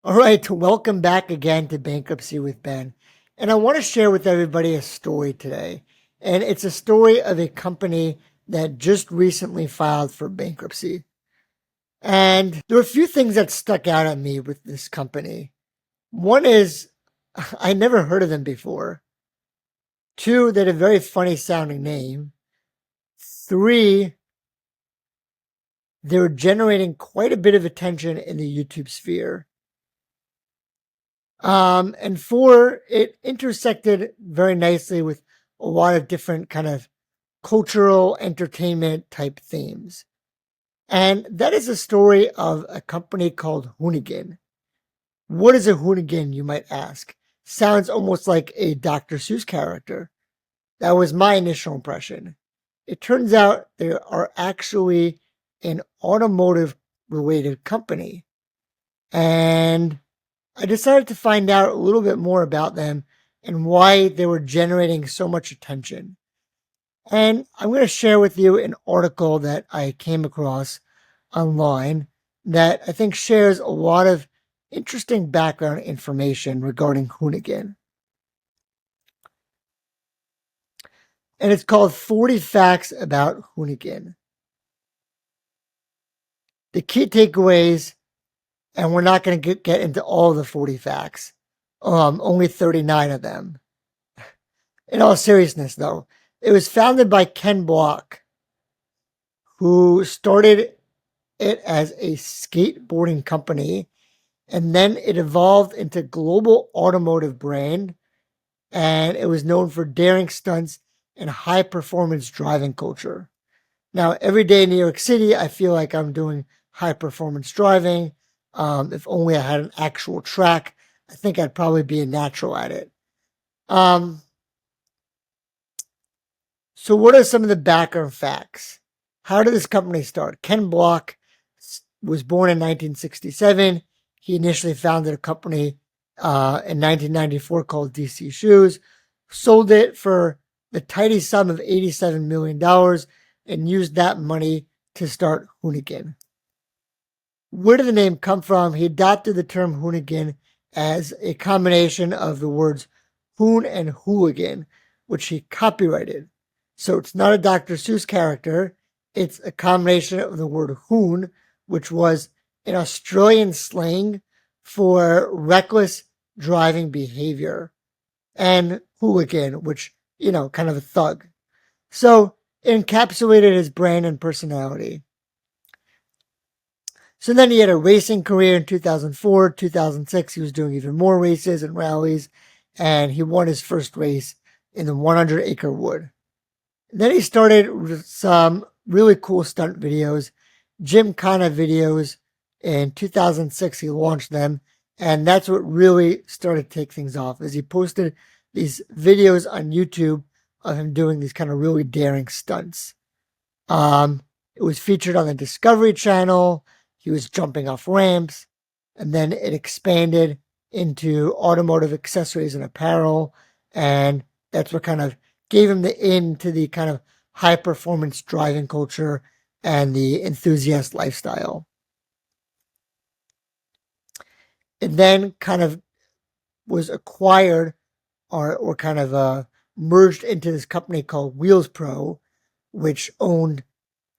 All right, welcome back again to Bankruptcy with Ben. And I want to share with everybody a story today. And it's a story of a company that just recently filed for bankruptcy. And there were a few things that stuck out at me with this company. One is I never heard of them before. Two, they had a very funny sounding name. Three, they were generating quite a bit of attention in the YouTube sphere. And four, it intersected very nicely with a lot of different kind of cultural entertainment type themes. And that is a story of a company called Hoonigan. What is a Hoonigan, you might ask? Sounds almost like a Dr. Seuss character. That was my initial impression. It turns out they are actually an automotive related company. And I decided to find out a little bit more about them and why they were generating so much attention. And I'm going to share with you an article that I came across online that I think shares a lot of interesting background information regarding Hoonigan. And it's called 40 Facts About Hoonigan. The key takeaways, and we're not going to get into all the 40 facts, only 39 of them. In all seriousness, though, it was founded by Ken Block, who started it as a skateboarding company, and then it evolved into a global automotive brand, and it was known for daring stunts and high-performance driving culture. Now, every day in New York City, I feel like I'm doing high-performance driving. If only I had an actual track, I think I'd probably be a natural at it. So what are some of the background facts? How did this company start? Ken Block was born in 1967. He initially founded a company in 1994 called DC Shoes, sold it for the tidy sum of $87 million and used that money to start Hoonigan. Where did the name come from? He adopted the term Hoonigan as a combination of the words hoon and hooligan, which he copyrighted. So it's not a Dr. Seuss character. It's a combination of the word hoon, which was an Australian slang for reckless driving behavior, and hooligan, which, kind of a thug. So it encapsulated his brand and personality. So then he had a racing career in 2004, 2006. He was doing even more races and rallies, and he won his first race in the 100-acre wood. Then he started some really cool stunt videos, Gymkhana videos. In 2006, he launched them, and that's what really started to take things off, as he posted these videos on YouTube of him doing these kind of really daring stunts. It was featured on the Discovery Channel. He was jumping off ramps, and then it expanded into automotive accessories and apparel, and that's what kind of gave him the in to the kind of high performance driving culture and the enthusiast lifestyle. It then kind of was acquired or kind of merged into this company called Wheels Pro, which owned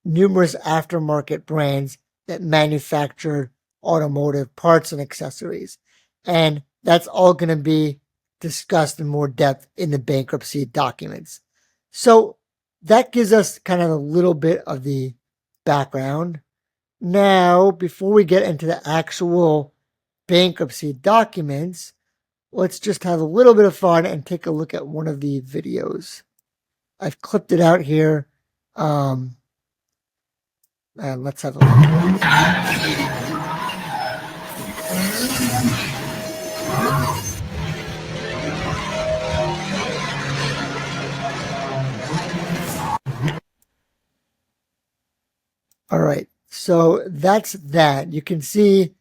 numerous aftermarket brands that manufactured automotive parts and accessories. And that's all going to be discussed in more depth in the bankruptcy documents. So that gives us kind of a little bit of the background. Now, before we get into the actual bankruptcy documents, let's just have a little bit of fun and take a look at one of the videos. I've clipped it out here. And let's have a look. All right, so that's that. You can see,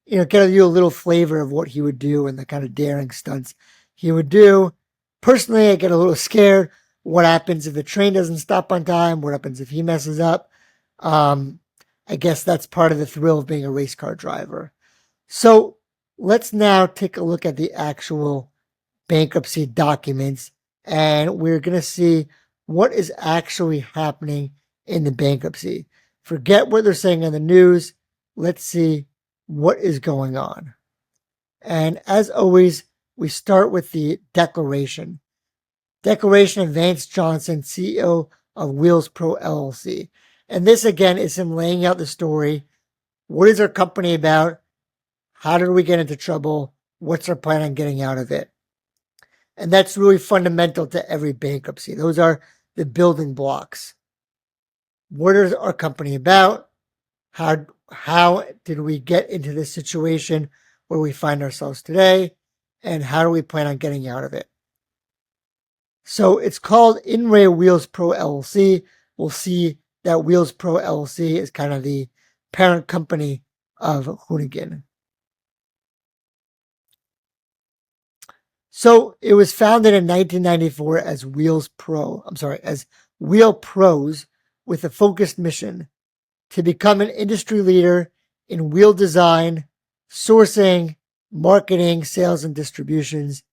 kind of you a little flavor of what he would do and the kind of daring stunts he would do. Personally, I get a little scared. What happens if the train doesn't stop on time? What happens if he messes up? I guess that's part of the thrill of being a race car driver. So let's now take a look at the actual bankruptcy documents, and we're going to see what is actually happening in the bankruptcy. Forget what they're saying on the news. Let's see what is going on. And as always, we start with the declaration. Declaration of Vance Johnson, CEO of Wheels Pro LLC. And this again is him laying out the story. What is our company about? How did we get into trouble? What's our plan on getting out of it? And that's really fundamental to every bankruptcy. Those are the building blocks. What is our company about? How did we get into this situation where we find ourselves today? And how do we plan on getting out of it? So it's called In Ray Wheels Pro LLC. We'll see that Wheels Pro LLC is kind of the parent company of Hoonigan. So it was founded in 1994 as Wheel Pros with a focused mission to become an industry leader in wheel design, sourcing, marketing, sales, and distributions.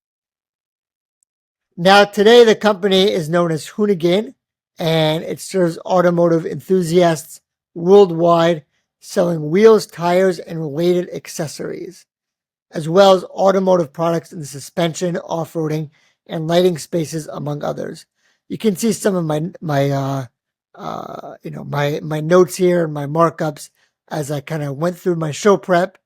Now, today the company is known as Hoonigan, and it serves automotive enthusiasts worldwide, selling wheels, tires, and related accessories, as well as automotive products in the suspension, off-roading, and lighting spaces, among others. You can see some of my notes here and my markups as I kind of went through my show prep.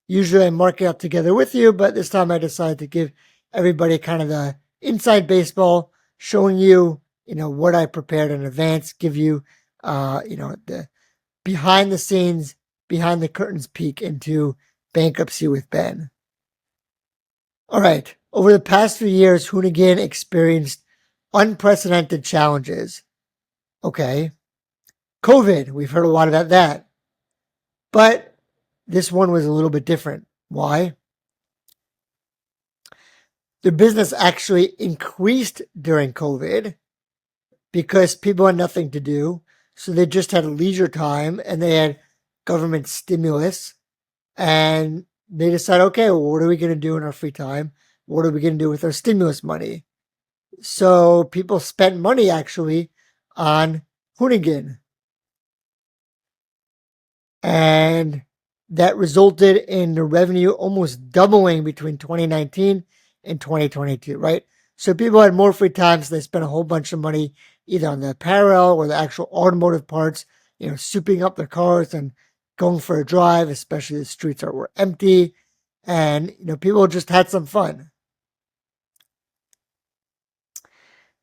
Usually I mark it up together with you, but this time I decided to give everybody kind of the inside baseball, showing you, what I prepared in advance, give you, the behind the scenes, behind the curtains peek into bankruptcy with Ben. All right. Over the past few years, Hoonigan experienced unprecedented challenges. Okay. COVID, we've heard a lot about that. But this one was a little bit different. Why? Their business actually increased during COVID because people had nothing to do. So they just had leisure time and they had government stimulus. And they decided, okay, well, what are we going to do in our free time? What are we going to do with our stimulus money? So people spent money actually on Hoonigan. And that resulted in the revenue almost doubling between 2019 and 2022, right? So people had more free time, so they spent a whole bunch of money either on the apparel or the actual automotive parts, souping up their cars and going for a drive, especially the streets were empty. And, people just had some fun.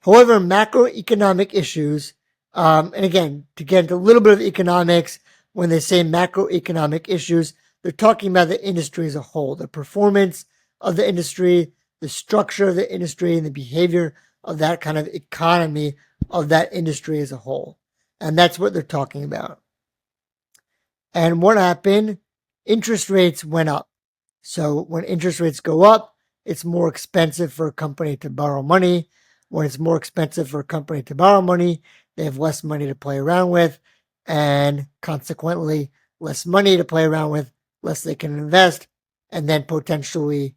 However, macroeconomic issues, and again, to get into a little bit of economics, when they say macroeconomic issues, they're talking about the industry as a whole, the performance of the industry, the structure of the industry, and the behavior of that kind of economy of that industry as a whole. And that's what they're talking about. And what happened? Interest rates went up. So when interest rates go up, it's more expensive for a company to borrow money. When it's more expensive for a company to borrow money, they have less money to play around with, and consequently, less money to play around with, less they can invest, and then potentially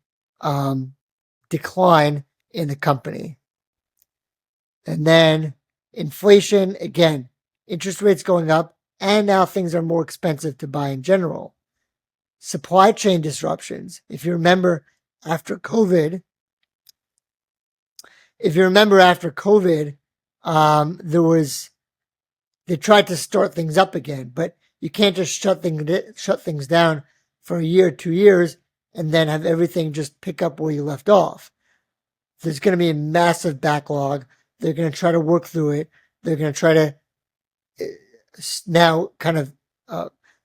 decline in the company. And then inflation, again, interest rates going up, and now things are more expensive to buy in general. Supply chain disruptions. If you remember after COVID, they tried to start things up again, but you can't just shut things down for a year, 2 years, and then have everything just pick up where you left off. There's going to be a massive backlog. They're going to try to work through it. They're going to try to now kind of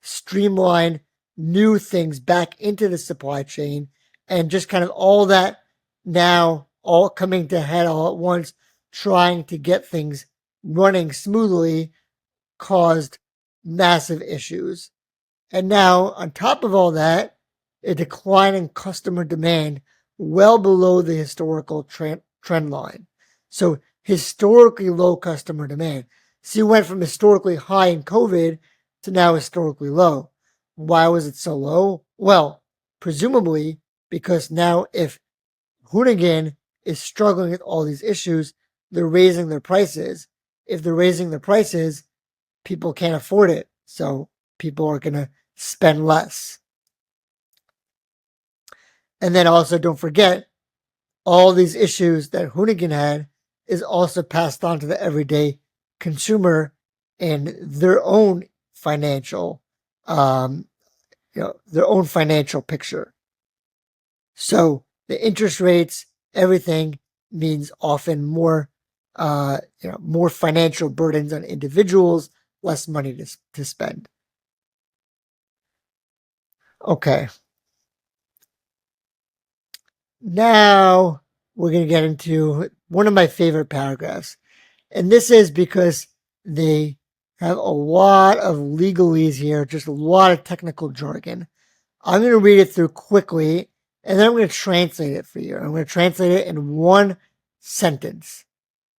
streamline new things back into the supply chain, and just kind of all that now all coming to head all at once, trying to get things running smoothly, caused massive issues. And now, on top of all that, a decline in customer demand well below the historical trend line. So historically low customer demand. So you went from historically high in COVID to now historically low. Why was it so low? Well, presumably because now if Hoonigan is struggling with all these issues, they're raising their prices. If they're raising their prices, people can't afford it. So people are going to spend less. And then also don't forget, all these issues that Hoonigan had is also passed on to the everyday consumer in their own financial, their own financial picture. So the interest rates, everything means often more, more financial burdens on individuals, less money to spend. Okay. Now we're going to get into one of my favorite paragraphs. And this is because they have a lot of legalese here, just a lot of technical jargon. I'm going to read it through quickly, and then I'm going to translate it for you. I'm going to translate it in one sentence.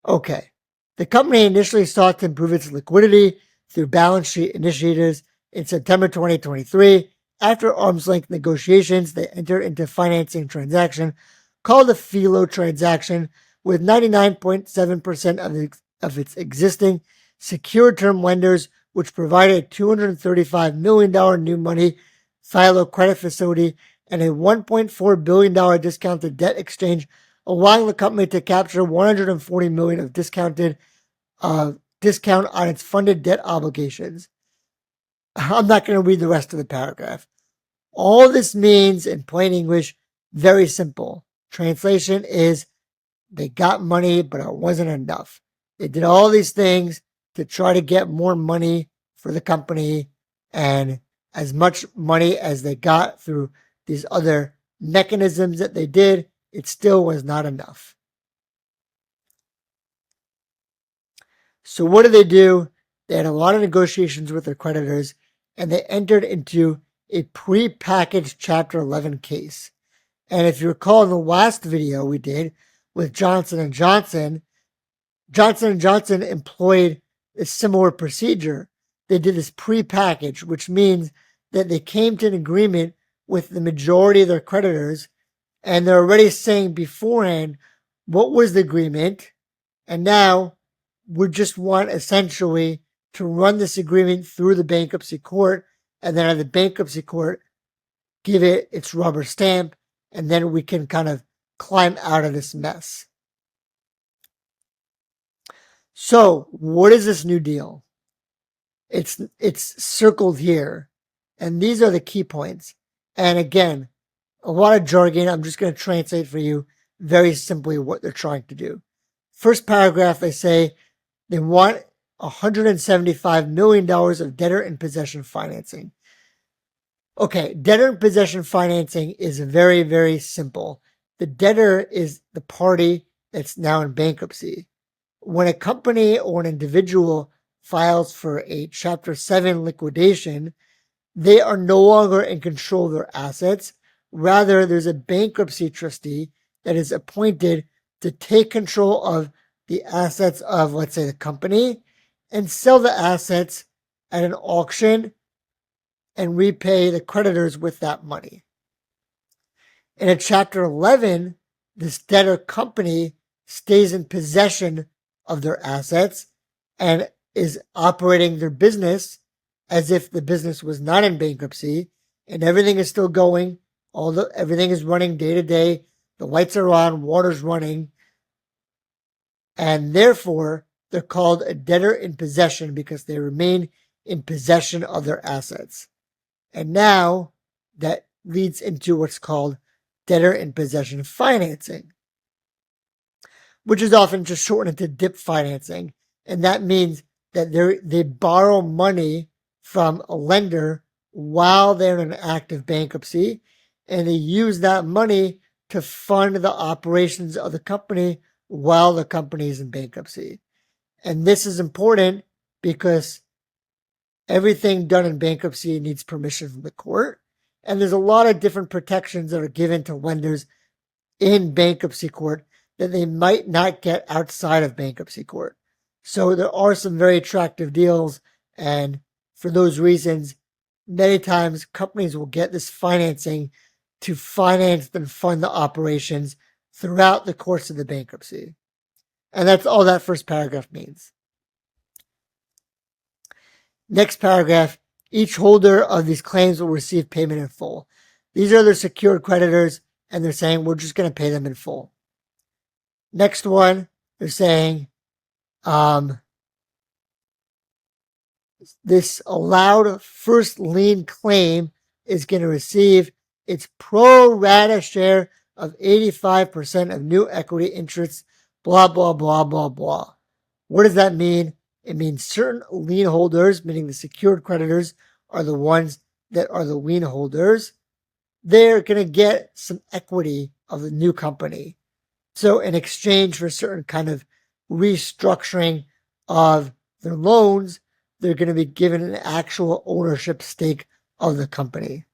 Okay. The company initially sought to improve its liquidity through balance sheet initiatives in September 2023. After arm's length negotiations, they entered into financing transaction called the Philo transaction with 99.7% of its existing secured term lenders, which provided a $235 million new money Philo credit facility and a $1.4 billion discounted debt exchange, allowing the company to capture $140 million of discount on its funded debt obligations. I'm not going to read the rest of the paragraph. All this means, in plain English, very simple. Translation is they got money, but it wasn't enough. They did all these things to try to get more money for the company, and as much money as they got through these other mechanisms that they did, it still was not enough. So what did they do? They had a lot of negotiations with their creditors, and they entered into a pre-packaged Chapter 11 case. And if you recall in the last video we did with Johnson & Johnson, Johnson & Johnson employed a similar procedure. They did this pre-package, which means that they came to an agreement with the majority of their creditors, and they're already saying beforehand what was the agreement, and now we just want essentially to run this agreement through the bankruptcy court, and then have the bankruptcy court give it its rubber stamp, and then we can kind of climb out of this mess. So what is this new deal? It's circled here, and these are the key points. And again, a lot of jargon. I'm just going to translate for you very simply what they're trying to do. First paragraph, they say they want $175 million of debtor in possession financing. Okay, debtor in possession financing is very, very simple. The debtor is the party that's now in bankruptcy. When a company or an individual files for a Chapter 7 liquidation, they are no longer in control of their assets. Rather, there's a bankruptcy trustee that is appointed to take control of the assets of, let's say, the company and sell the assets at an auction and repay the creditors with that money. In a Chapter 11, this debtor company stays in possession of their assets and is operating their business as if the business was not in bankruptcy, and everything is still going. Everything is running day to day. The lights are on, water's running, and therefore they're called a debtor in possession because they remain in possession of their assets. And now that leads into what's called debtor in possession financing, which is often just shortened to DIP financing. And that means that they borrow money from a lender while they're in an active bankruptcy, and they use that money to fund the operations of the company while the company is in bankruptcy. And this is important because everything done in bankruptcy needs permission from the court. And there's a lot of different protections that are given to lenders in bankruptcy court that they might not get outside of bankruptcy court. So there are some very attractive deals. And for those reasons, many times companies will get this financing to finance and fund the operations throughout the course of the bankruptcy. And that's all that first paragraph means. Next paragraph, each holder of these claims will receive payment in full. These are their secured creditors, and they're saying we're just going to pay them in full. Next one, they're saying this allowed first lien claim is going to receive its pro rata share of 85% of new equity interests, blah, blah, blah, blah, blah. What does that mean? It means certain lien holders, meaning the secured creditors, are the ones that are the lien holders. They're going to get some equity of the new company. So in exchange for certain kind of restructuring of their loans, they're going to be given an actual ownership stake of the company.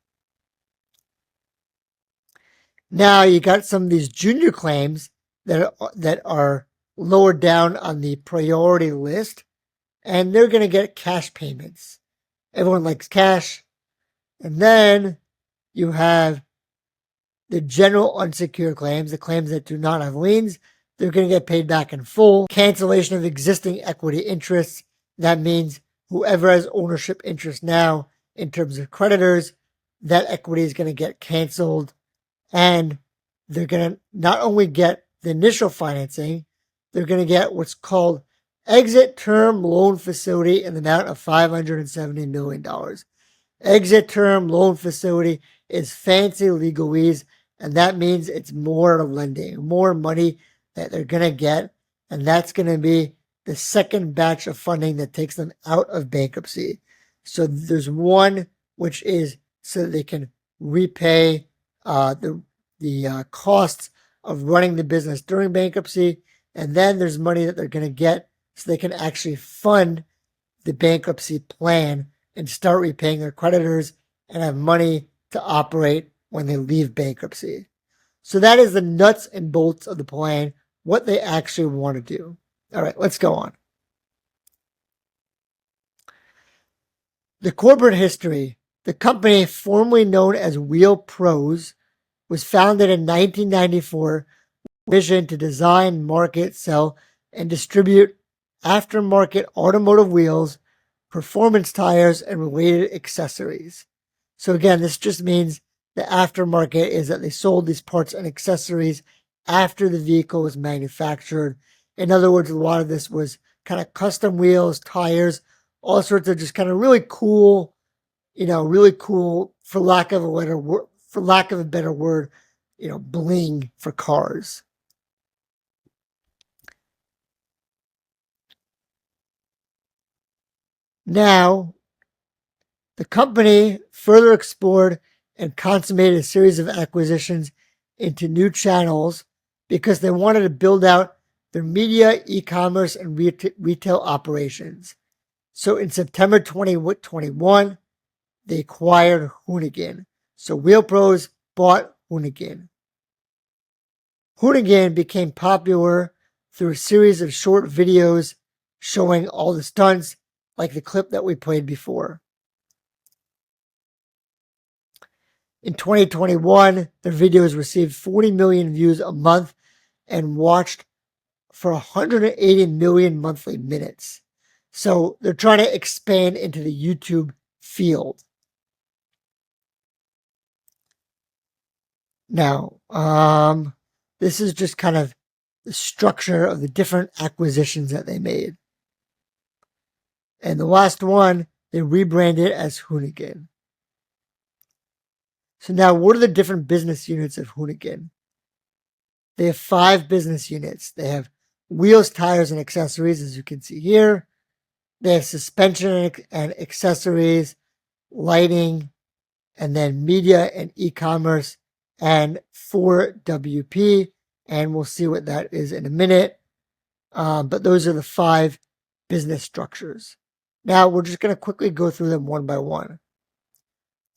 Now you got some of these junior claims that are lower down on the priority list, and they're going to get cash payments. Everyone likes cash. And then you have the general unsecured claims, the claims that do not have liens. They're going to get paid back in full. Cancellation of existing equity interests. That means whoever has ownership interest now in terms of creditors, that equity is going to get canceled. And they're going to not only get the initial financing, they're going to get what's called exit term loan facility in the amount of $570 million. Exit term loan facility is fancy legalese, and that means it's more lending, more money that they're going to get, and that's going to be the second batch of funding that takes them out of bankruptcy. So there's one which is so that they can repay the costs of running the business during bankruptcy, and then there's money that they're going to get so they can actually fund the bankruptcy plan and start repaying their creditors and have money to operate when they leave bankruptcy. So that is the nuts and bolts of the plan, what they actually want to do. All right, let's go on. The corporate history. The company, formerly known as Wheel Pros, was founded in 1994 with a vision to design, market, sell, and distribute aftermarket automotive wheels, performance tires, and related accessories. So again, this just means the aftermarket is that they sold these parts and accessories after the vehicle was manufactured. In other words, a lot of this was kind of custom wheels, tires, all sorts of just kind of really cool, really cool, for lack of a better word, bling for cars. Now, the company further explored and consummated a series of acquisitions into new channels because they wanted to build out their media, e-commerce, and retail operations. So in September 2021, they acquired Hoonigan. So Wheel Pros bought Hoonigan. Hoonigan became popular through a series of short videos showing all the stunts, like the clip that we played before. In 2021, their videos received 40 million views a month and watched for 180 million monthly minutes. So they're trying to expand into the YouTube field. Now, this is just kind of the structure of the different acquisitions that they made. And the last one, they rebranded as Hoonigan. So now, what are the different business units of Hoonigan? They have 5 business units. They have wheels, tires, and accessories, as you can see here. They have suspension and accessories, lighting, and then media and e-commerce, and 4WP. And we'll see what that is in a minute. But those are the 5 business structures. Now, we're just going to quickly go through them one by one.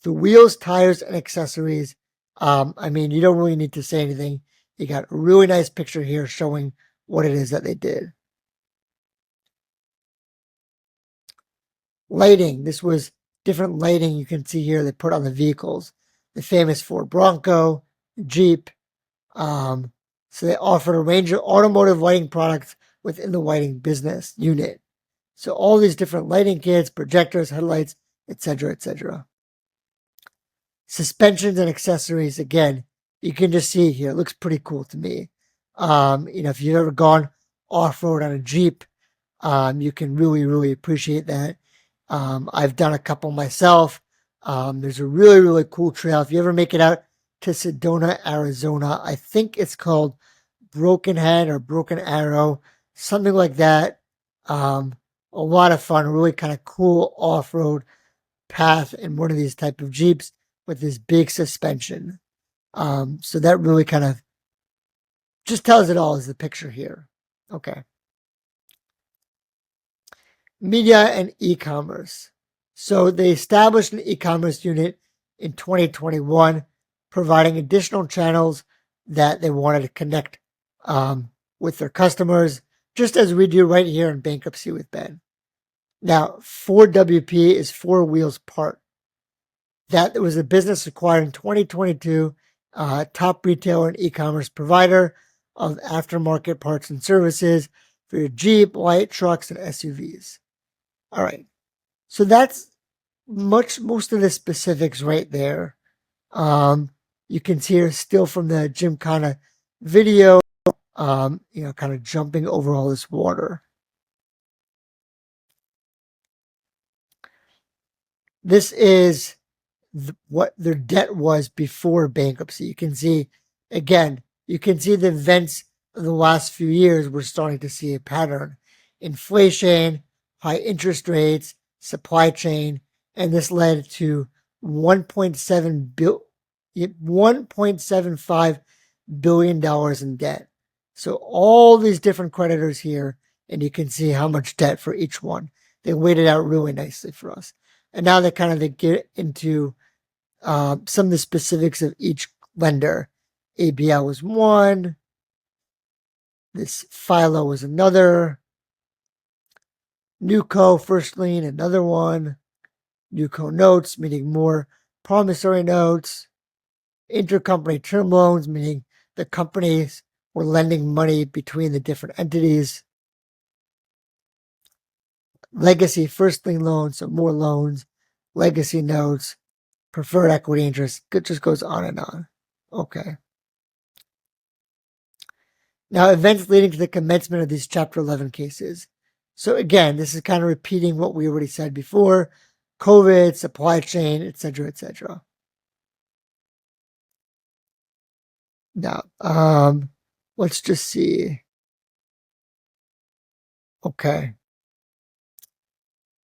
The wheels, tires, and accessories. You don't really need to say anything. You got a really nice picture here showing what it is that they did. Lighting. This was different lighting you can see here they put on the vehicles. the famous Ford Bronco, Jeep. So they offered a range of automotive lighting products within the lighting business unit. So all these different lighting kits, projectors, headlights, etc., etc. Suspensions and accessories, again, you can just see here. It looks pretty cool to me. If you've ever gone off-road on a Jeep, you can really, really appreciate that. I've done a couple myself. There's a really, really cool trail. If you ever make it out to Sedona, Arizona, I think it's called Broken Head or Broken Arrow, something like that. A lot of fun, really kind of cool off-road path in one of these type of Jeeps with this big suspension. So that really kind of just tells it all is the picture here. Okay. Media and e-commerce. So they established an e-commerce unit in 2021, providing additional channels that they wanted to connect with their customers, just as we do right here in Bankruptcy with Ben. Now, 4WP is Four Wheels Part. That was a business acquired in 2022, top retailer and e-commerce provider of aftermarket parts and services for your Jeep, light trucks, and SUVs. All right. So that's most of the specifics right there. You can see here still from the Gymkhana video, kind of jumping over all this water. This is what their debt was before bankruptcy. You can see, again, you can see the events of the last few years. We're starting to see a pattern. Inflation, high interest rates, supply chain, and this led to $1.75 billion in debt. So all these different creditors here, and you can see how much debt for each one. They weighed it out really nicely for us. And now they get into some of the specifics of each lender. ABL was one. This Philo was another. Newco first lien, another one. Newco notes, meaning more promissory notes. Intercompany term loans, meaning the companies were lending money between the different entities. Legacy first lien loans, so more loans. Legacy notes, preferred equity interest. It just goes on and on. Okay. Now, events leading to the commencement of these Chapter 11 cases. So again, this is kind of repeating what we already said before. COVID, supply chain, etc., etc. Now, let's just see. Okay.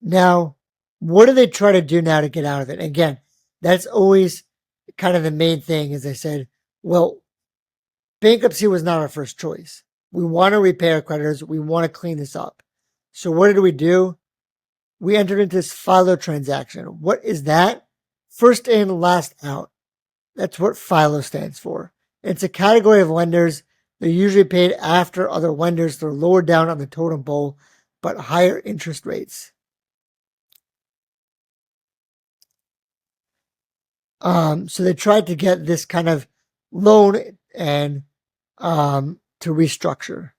Now, what do they try to do now to get out of it? Again, that's always kind of the main thing, as I said. Well, bankruptcy was not our first choice. We want to repay our creditors. We want to clean this up. So what did we do? We entered into this FILO transaction. What is that? First in, last out. That's what FILO stands for. It's a category of lenders. They're usually paid after other lenders. They're lower down on the totem pole, but higher interest rates. So they tried to get this kind of loan and to restructure.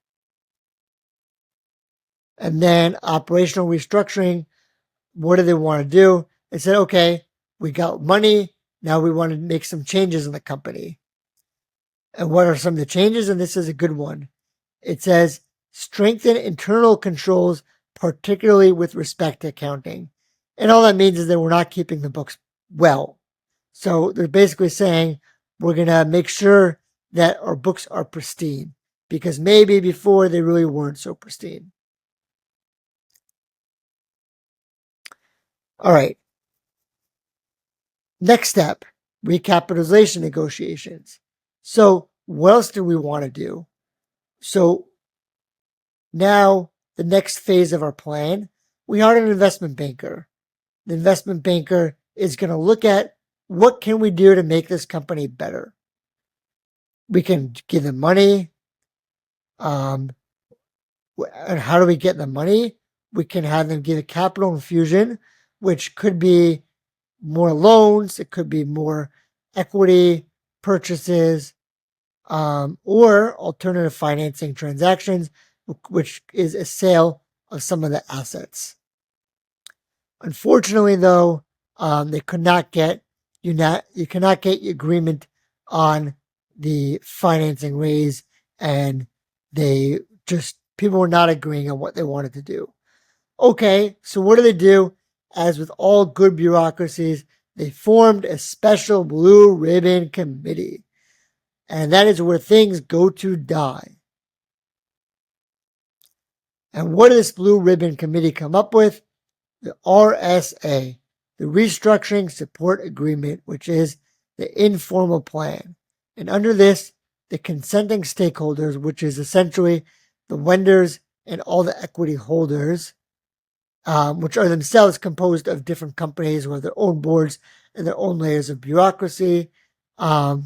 And then operational restructuring, what do they want to do? They said, okay, we got money. Now we want to make some changes in the company. And what are some of the changes? And this is a good one. It says, strengthen internal controls, particularly with respect to accounting. And all that means is that we're not keeping the books well. So they're basically saying, we're going to make sure that our books are pristine, because maybe before they really weren't so pristine. All right. Next step, recapitalization negotiations. So what else do we want to do? So now the next phase of our plan, we hired an investment banker. The investment banker is going to look at what can we do to make this company better. We can give them money. And how do we get the money? We can have them give a capital infusion, which could be more loans. It could be more equity purchases, or alternative financing transactions, which is a sale of some of the assets. Unfortunately, though, they could not get you cannot get agreement on the financing raise, and people were not agreeing on what they wanted to do. Okay, so what do? As with all good bureaucracies, they formed a special blue ribbon committee, and that is where things go to die. And what did this blue ribbon committee come up with? The RSA, the Restructuring Support Agreement, which is the informal plan. And under this, the consenting stakeholders, which is essentially the lenders and all the equity holders, which are themselves composed of different companies with their own boards and their own layers of bureaucracy. And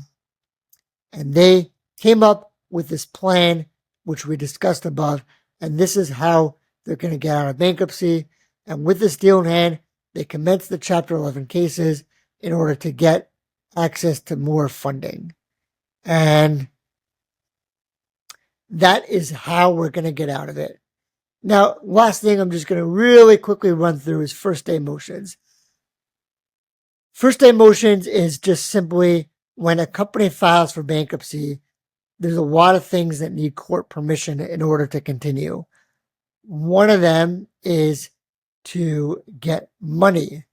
they came up with this plan, which we discussed above, and this is how they're going to get out of bankruptcy. And with this deal in hand, they commenced the Chapter 11 cases in order to get access to more funding. And that is how we're going to get out of it. Now, last thing I'm just going to really quickly run through is first day motions. First day motions is just simply when a company files for bankruptcy, there's a lot of things that need court permission in order to continue. One of them is to get money.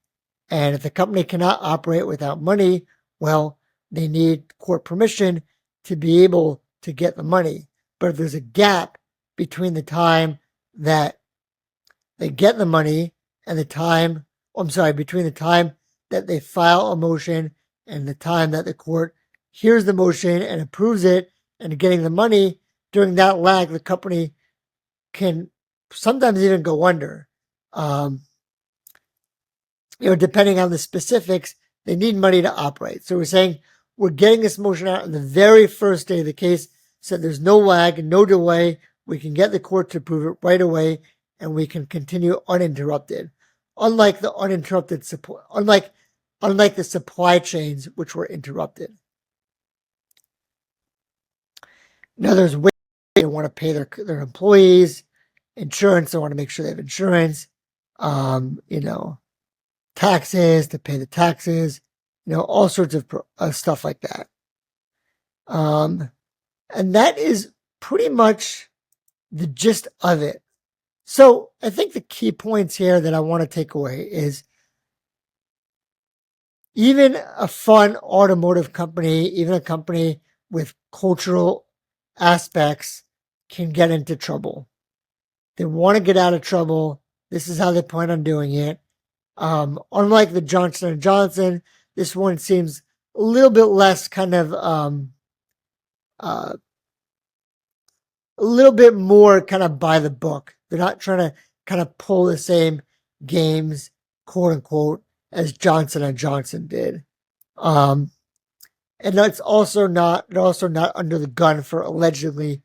And if the company cannot operate without money, well, they need court permission to be able to get the money. But if there's a gap between the time that they get the money and between the time that they file a motion and the time that the court hears the motion and approves it and getting the money, during that lag, the company can sometimes even go under. Depending on the specifics, they need money to operate. So we're saying we're getting this motion out on the very first day of the case, so there's no lag, no delay. We can get the court to approve it right away, and we can continue uninterrupted. Unlike the supply chains, which were interrupted. Now there's ways they want to pay their employees, insurance. They want to make sure they have insurance. Taxes, to pay the taxes, all sorts of stuff like that. And that is pretty much the gist of it. So I think the key points here that I want to take away is even a fun automotive company, even a company with cultural aspects can get into trouble. They want to get out of trouble. This is how they plan on doing it. Unlike the Johnson & Johnson, this one seems a little bit less kind of, a little bit more kind of by the book. They're not trying to kind of pull the same games, quote unquote, as Johnson & Johnson did. And they're also not under the gun for allegedly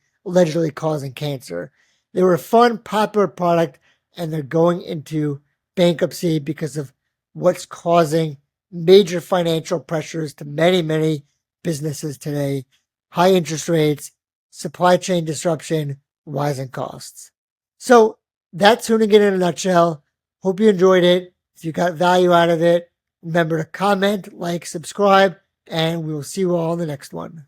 causing cancer. They were a fun, popular product, and they're going into bankruptcy because of what's causing major financial pressures to many, many businesses today. High interest rates, supply chain disruption, rising costs. So that's Hoonigan in a nutshell. Hope you enjoyed it. If you got value out of it, remember to comment, like, subscribe, and we will see you all in the next one.